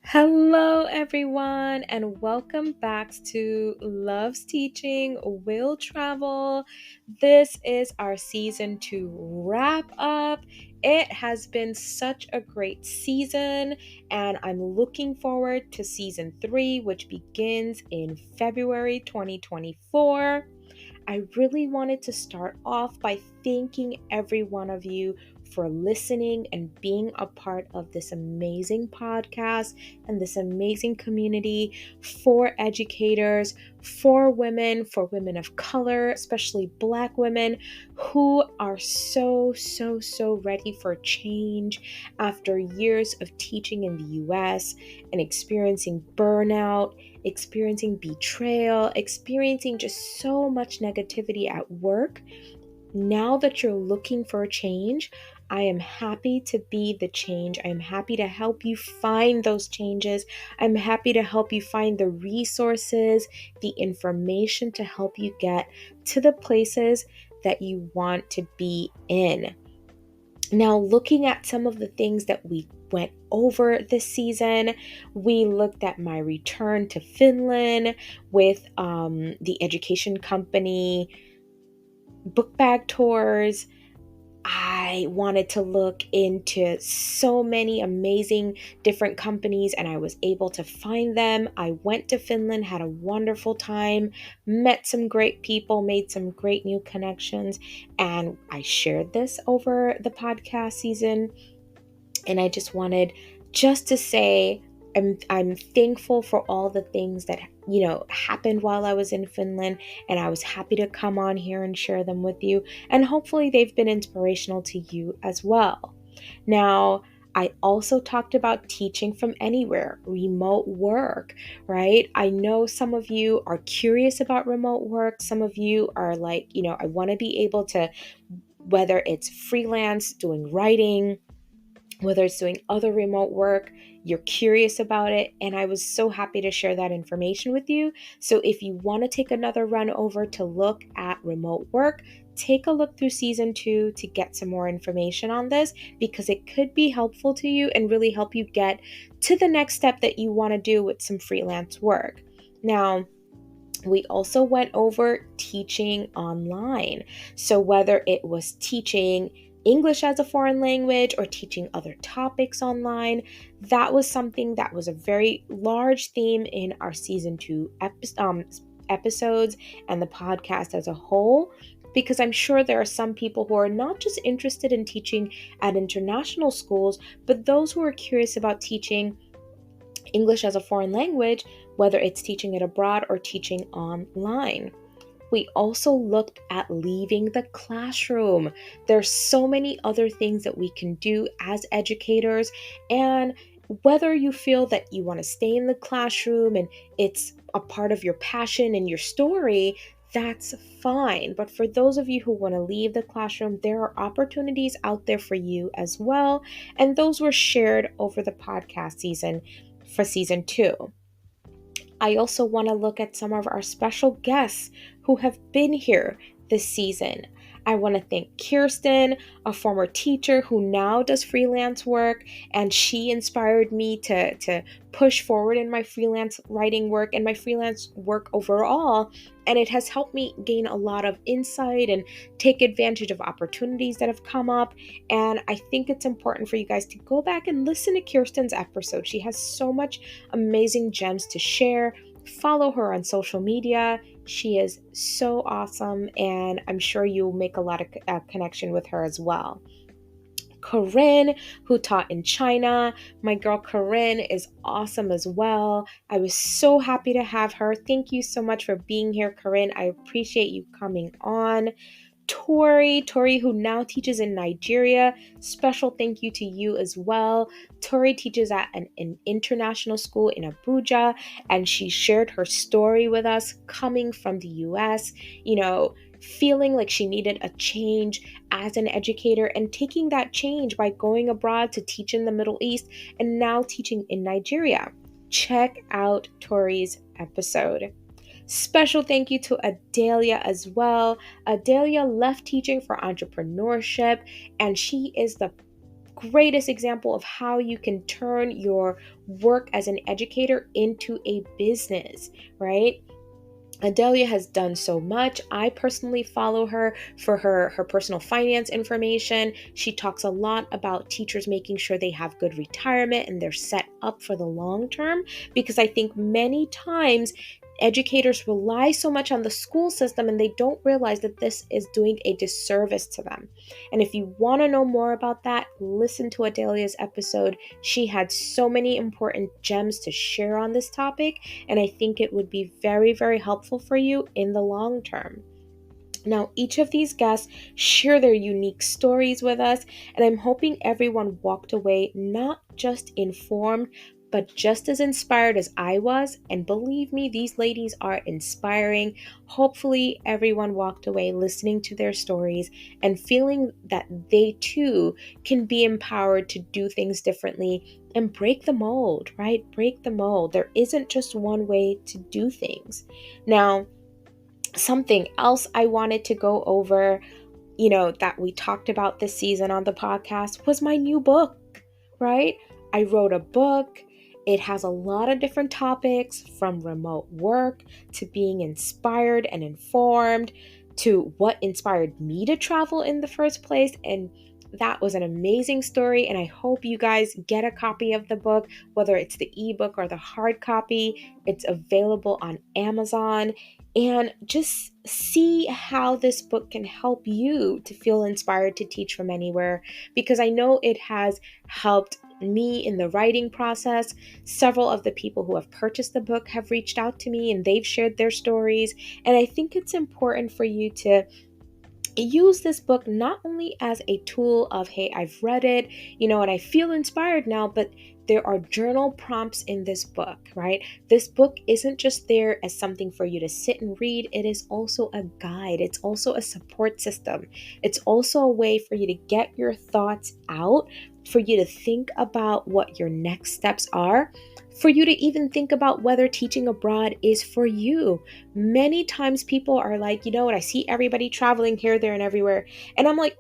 Hello, everyone, and welcome back to Loves Teaching Will Travel. This is our season 2 wrap up. It has been such a great season, and I'm looking forward to season 3, which begins in February 2024. I really wanted to start off by thanking every one of you for listening and being a part of this amazing podcast and this amazing community for educators, for women of color, especially Black women who are so ready for change after years of teaching in the US and experiencing burnout, experiencing betrayal, experiencing just so much negativity at work. Now that you're looking for a change, I am happy to be the change. I am happy to help you find those changes. I'm happy to help you find the resources, the information to help you get to the places that you want to be in. Now, looking at some of the things that we went over this season, we looked at my return to Finland with the education company, book bag tours. I wanted to look into so many amazing different companies, and I was able to find them. I went to Finland, had a wonderful time, met some great people, made some great new connections, and I shared this over the podcast season. And I just wanted to say I'm thankful for all the things that happened while I was in Finland, and I was happy to come on here and share them with you, and hopefully they've been inspirational to you as well. Now, I also talked about teaching from anywhere, remote work, right? I know some of you are curious about remote work. Some of you are like, I want to be able to, whether it's freelance, doing writing, whether it's doing other remote work, you're curious about it, and I was so happy to share that information with you. So if you want to take another run over to look at remote work, take a look through season 2 to get some more information on this, because it could be helpful to you and really help you get to the next step that you want to do with some freelance work. Now, we also went over teaching online. So whether it was teaching English as a foreign language or teaching other topics online, that was something that was a very large theme in our season 2 episodes and the podcast as a whole, because I'm sure there are some people who are not just interested in teaching at international schools, but those who are curious about teaching English as a foreign language, whether it's teaching it abroad or teaching online. We also looked at leaving the classroom. There's so many other things that we can do as educators, and whether you feel that you want to stay in the classroom and it's a part of your passion and your story, that's fine. But for those of you who want to leave the classroom, there are opportunities out there for you as well, and those were shared over the podcast season for season 2. I also want to look at some of our special guests who have been here this season. I want to thank Kirsten, a former teacher who now does freelance work, and she inspired me to push forward in my freelance writing work and my freelance work overall, and it has helped me gain a lot of insight and take advantage of opportunities that have come up. And I think it's important for you guys to go back and listen to Kirsten's episode. She has so much amazing gems to share. Follow her on social media. She is so awesome, and I'm sure you'll make a lot of connection with her as well. Corinne, who taught in China. My girl Corinne is awesome as well. I was so happy to have her. Thank you so much for being here, Corinne. I appreciate you coming on. Tori, who now teaches in Nigeria. Special thank you to you as well. Tori teaches at an international school in Abuja, and she shared her story with us coming from the US, feeling like she needed a change as an educator and taking that change by going abroad to teach in the Middle East and now teaching in Nigeria. check out Tori's episode. Special thank you to Adelia as well. Adelia left teaching for entrepreneurship, and she is the greatest example of how you can turn your work as an educator into a business, right? Adelia has done so much. I personally follow her for her personal finance information. She talks a lot about teachers making sure they have good retirement and they're set up for the long term, because I think many times educators rely so much on the school system and they don't realize that this is doing a disservice to them. And if you want to know more about that, listen to Adelia's episode. She had so many important gems to share on this topic, and I think it would be very, very helpful for you in the long term. Now, each of these guests share their unique stories with us, and I'm hoping everyone walked away not just informed, but just as inspired as I was. And believe me, these ladies are inspiring. Hopefully, everyone walked away listening to their stories and feeling that they too can be empowered to do things differently and break the mold, right? Break the mold. There isn't just one way to do things. Now, something else I wanted to go over, that we talked about this season on the podcast was my new book, right? I wrote a book. It has a lot of different topics, from remote work to being inspired and informed to what inspired me to travel in the first place. And that was an amazing story. And I hope you guys get a copy of the book, whether it's the ebook or the hard copy. It's available on Amazon. And just see how this book can help you to feel inspired to teach from anywhere, because I know it has helped me in the writing process. Several of the people who have purchased the book have reached out to me and they've shared their stories. And I think it's important for you to use this book not only as a tool of, hey, I've read it, and I feel inspired now, but there are journal prompts in this book, right? This book isn't just there as something for you to sit and read. It is also a guide. It's also a support system. It's also a way for you to get your thoughts out, for you to think about what your next steps are, for you to even think about whether teaching abroad is for you. Many times people are like, I see everybody traveling here, there, and everywhere. And I'm like,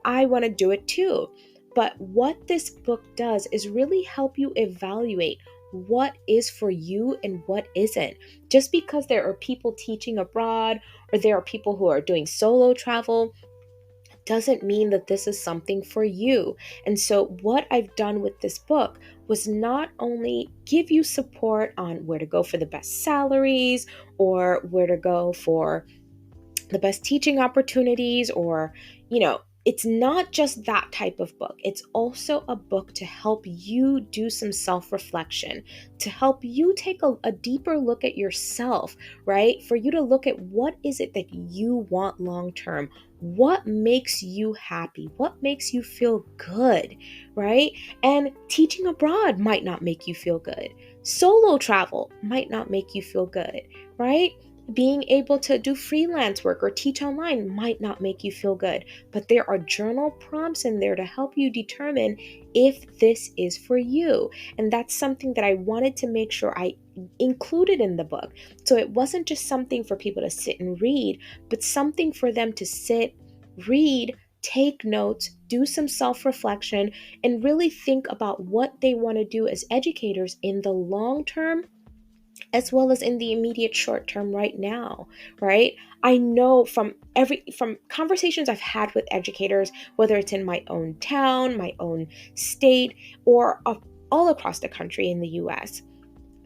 I want to do it too. But what this book does is really help you evaluate what is for you and what isn't. Just because there are people teaching abroad or there are people who are doing solo travel doesn't mean that this is something for you. And so what I've done with this book was not only give you support on where to go for the best salaries or where to go for the best teaching opportunities, or, it's not just that type of book. It's also a book to help you do some self-reflection, to help you take a deeper look at yourself, right? For you to look at what is it that you want long-term? What makes you happy? What makes you feel good, right? And teaching abroad might not make you feel good. Solo travel might not make you feel good, right? Being able to do freelance work or teach online might not make you feel good, but there are journal prompts in there to help you determine if this is for you. And that's something that I wanted to make sure I included in the book. So it wasn't just something for people to sit and read, but something for them to sit, read, take notes, do some self-reflection, and really think about what they want to do as educators in the long term, as well as in the immediate short term right now, right? I know from conversations I've had with educators, whether it's in my own town, my own state, or all across the country in the US,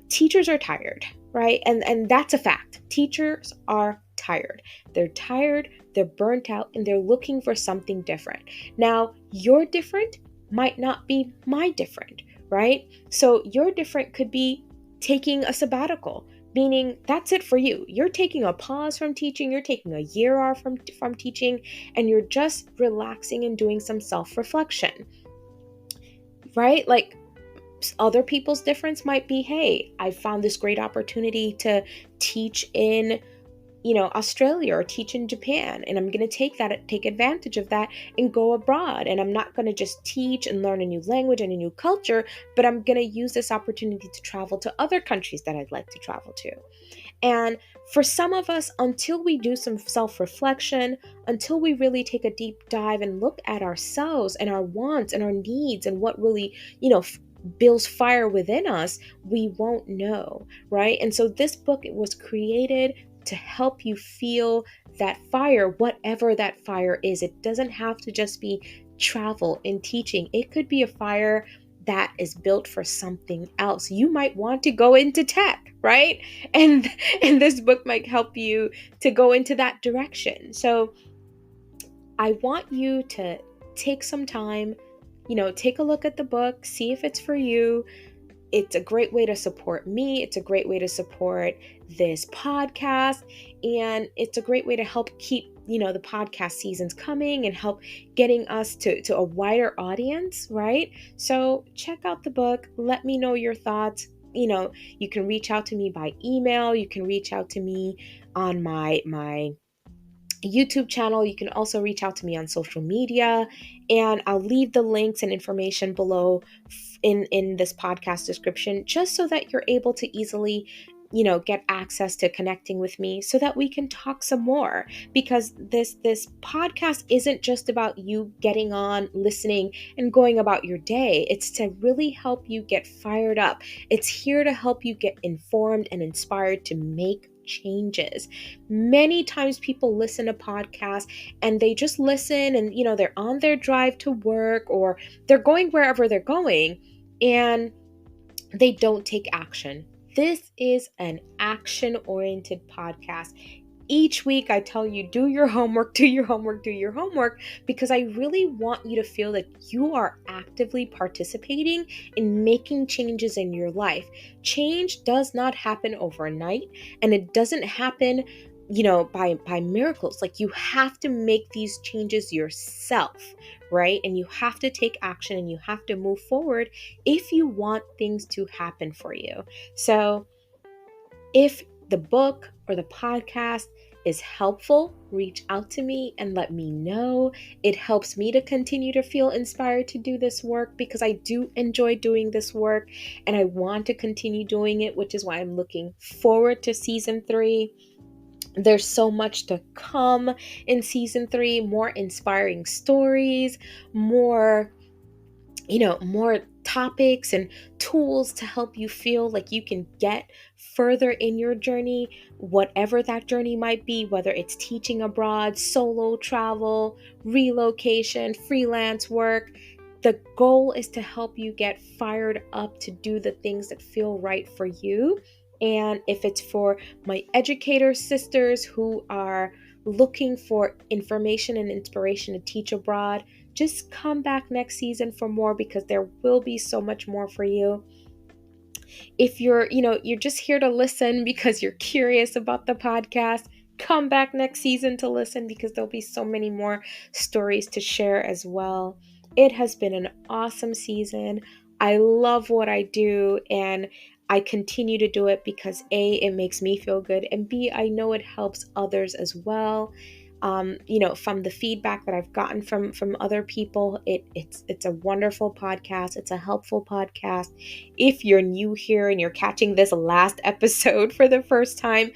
teachers are tired, right? And that's a fact. Teachers are tired. They're tired, they're burnt out, and they're looking for something different. Now, your different might not be my different, right? So your different could be taking a sabbatical, meaning that's it for you. You're taking a pause from teaching, you're taking a year off from teaching, and you're just relaxing and doing some self-reflection, right? Like, other people's difference might be, hey, I found this great opportunity to teach in Australia or teach in Japan, and I'm going to take advantage of that and go abroad. And I'm not going to just teach and learn a new language and a new culture, but I'm going to use this opportunity to travel to other countries that I'd like to travel to. And for some of us, until we do some self-reflection, until we really take a deep dive and look at ourselves and our wants and our needs and what really, builds fire within us, we won't know, right? And so this book, it was created to help you feel that fire, whatever that fire is. It doesn't have to just be travel and teaching. It could be a fire that is built for something else. You might want to go into tech, right? And this book might help you to go into that direction. So I want you to take some time, take a look at the book, see if it's for you. It's a great way to support me. It's a great way to support this podcast. And it's a great way to help keep, the podcast seasons coming and help getting us to a wider audience, right? So check out the book. Let me know your thoughts. You can reach out to me by email. You can reach out to me on my YouTube channel. You can also reach out to me on social media, and I'll leave the links and information below in this podcast description, just so that you're able to easily get access to connecting with me so that we can talk some more, because this podcast isn't just about you getting on, listening, and going about your day. It's to really help you get fired up. It's here to help you get informed and inspired to make changes. Many times people listen to podcasts and they just listen, and they're on their drive to work or they're going wherever they're going, and they don't take action. This is an action-oriented podcast. Each week I tell you, do your homework, do your homework, do your homework, because I really want you to feel that you are actively participating in making changes in your life. Change does not happen overnight, and it doesn't happen, by miracles. Like, you have to make these changes yourself, right? And you have to take action and you have to move forward if you want things to happen for you. So if the book or the podcast is helpful, reach out to me and let me know. It helps me to continue to feel inspired to do this work, because I do enjoy doing this work and I want to continue doing it, which is why I'm looking forward to season 3. There's so much to come in season 3, more inspiring stories, more topics and tools to help you feel like you can get further in your journey, whatever that journey might be, whether it's teaching abroad, solo travel, relocation, freelance work. The goal is to help you get fired up to do the things that feel right for you. And if it's for my educator sisters who are looking for information and inspiration to teach abroad, just come back next season for more, because there will be so much more for you. If you're just here to listen because you're curious about the podcast, come back next season to listen, because there'll be so many more stories to share as well. It has been an awesome season. I love what I do, and I continue to do it because A, it makes me feel good, and B, I know it helps others as well. From the feedback that I've gotten from other people, it's a wonderful podcast. It's a helpful podcast. If you're new here and you're catching this last episode for the first time,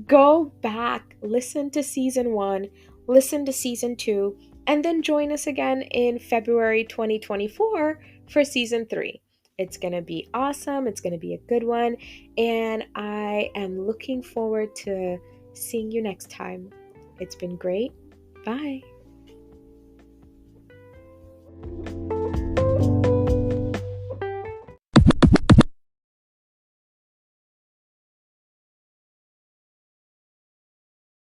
go back, listen to season 1, listen to season 2, and then join us again in February 2024 for season 3. It's going to be awesome. It's going to be a good one. And I am looking forward to seeing you next time. It's been great. Bye.